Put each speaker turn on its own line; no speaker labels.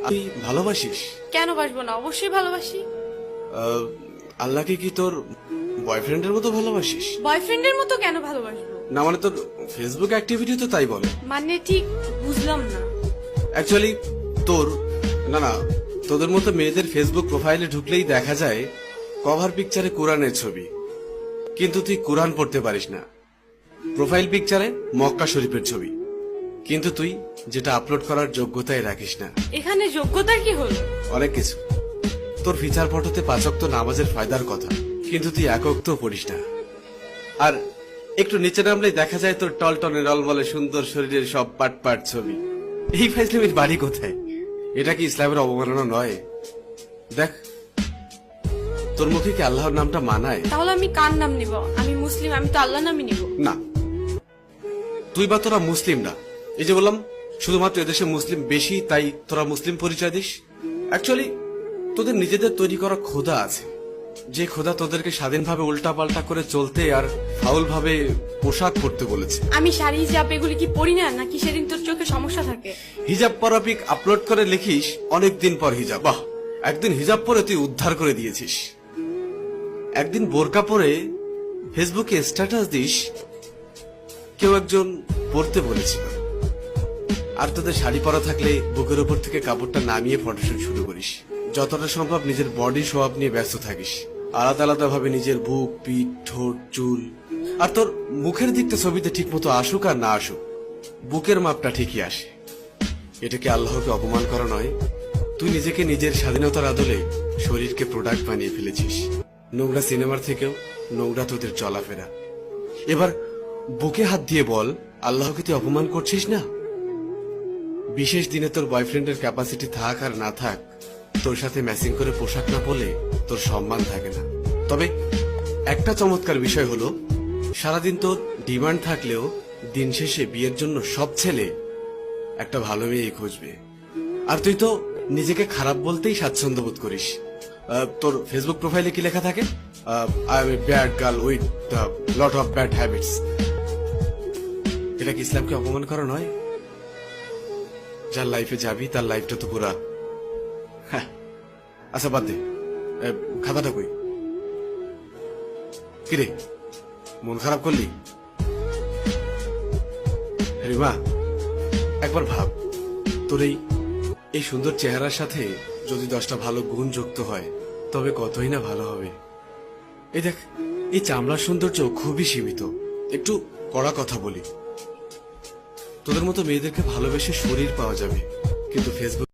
তুই ভালোবাসিস?
কেন বাসবো না, অবশ্যই ভালোবাসি।
আল্লাহকে কি তোর বয়ফ্রেন্ডের মতো ভালোবাসিস?
বয়ফ্রেন্ডের মতো কেন ভালোবাসবো?
না মানে তোর ফেসবুক অ্যাক্টিভিটি তো তাই বলে।
মানে ঠিক বুঝলাম না।
অ্যাকচুয়ালি তোর না তোদের মতো মেয়েদের ফেসবুক প্রোফাইলে ঢুকলেই দেখা যায় কভার পিকচারে কোরআনের ছবি, কিন্তু তুই কোরআন পড়তে পারিস না। প্রোফাইল পিকচারে মক্কা শরীফের ছবি, কিন্তু তুই যেটা আপলোড করার যোগ্যতাই রাখিস না।
এখানে যোগ্যতার কি হলো?
অনেক কিছু। তোর ফিচার ফটোতে 5 ওয়াক্ত নামাজের ফায়দার কথা, কিন্তু তুই 1 ওয়াক্ত পড়িস না। আর একটু নিচে নামলেই দেখা যায় তোর টলটনে রলমলে সুন্দর শরীরের সব পাট পাট ছবি। এই ফাইজলামির বাড়ি কোথায়? এটা কি ইসলামের অবমাননা নয়? দেখ, তোর মুখে কি আল্লাহর নামটা মানায়?
তাহলে আমি কার নাম নিব? আমি মুসলিম, আমি তো আল্লাহ নামই নিব।
না, তুই বা তোরা মুসলিম না। এই যে বললাম শুধুমাত্র এদেশে মুসলিম বেশি তাই তোরা মুসলিম পরিচয় দিস। অ্যাকচুয়ালি তোদের নিজেদের তৈরি করা খোদা আছে, যে খোদা তোদেরকে স্বাধীনভাবে উল্টাপাল্টা করে চলতে আর ফাউল ভাবে পোশাক পরতে বলেছে।
আমি শাড়ি হিজাব এগুলি কি পরি না, নাকি সেদিন তোর চোখে সমস্যা থাকে?
হিজাব পরা পিক আপলোড করে লিখিস অনেকদিন পর হিজাব। বাহ, একদিন হিজাব পরে তুই উদ্ধার করে দিয়েছিস। একদিন বোরকা পরে ফেসবুকে স্ট্যাটাস দিস কেউ একজন পড়তে বলেছিল। আর তোদের শাড়ি পরা থাকলে বুকের উপর থেকে কাপড়টা নামিয়ে ফটোশুট শুরু করিস। যতটা সম্ভব নিজের বডি শো আপ নিয়ে ব্যস্ত থাকিস, আলাদা আলাদা ভাবে নিজের বুক, পিঠ, ঠোঁট, চুল। আর তোর মুখের দিকটা ছবিতে ঠিক মতো আসুক আর না আসুক, বুকের মাপটা ঠিকই আসে। এটা কি আল্লাহকে অপমান করা নয়? তুই নিজেকে নিজের স্বাধীনতার আদলে শরীরকে প্রোডাক্ট বানিয়ে ফেলেছিস। নোংরা সিনেমার থেকেও নোংরা তোদের চলাফেরা। এবার বুকে হাত দিয়ে বল, আল্লাহকে তুই অপমান করছিস না? বিশেষ দিনে তোর বয়ফ্রেন্ডের ক্যাপাসিটি থাক আর না থাক, তোর সাথে ম্যাচিং করে পোশাক না পরলে তোর সম্মান থাকে না। তবে একটা চমৎকার বিষয় হলো, সারাদিন তোর ডিমান্ড থাকলেও দিন শেষে বিয়ের জন্য সব ছেলে একটা ভালো মেয়ে খুঁজবে। আর তুই তো নিজেকে খারাপ বলতেই স্বাচ্ছন্দ্য বোধ করিস। তোর ফেসবুক প্রোফাইলে কি লেখা থাকে? I M a bad girl with lot of bad habits. এটা কি ইসলামকে অপমান করা নয়? যার লাইফে যাবি তার লাইফটা তো পুরা। হ্যাঁ, আচ্ছা বাদ দে, খাতাটা কই? কিরে, মন খারাপ করলি? রিমা, একবার ভাব, তোর এই সুন্দর চেহারার সাথে যদি 10টা ভালো গুণ যুক্ত হয় তবে কতই না ভালো হবে। এই দেখ, এই চামড়ার সৌন্দর্য খুবই সীমিত। একটু কড়া কথা বলি, তোদের মতো মেয়েদেরকে ভালোবেসে শরীর পাওয়া যাবে, কিন্তু ফেসবুক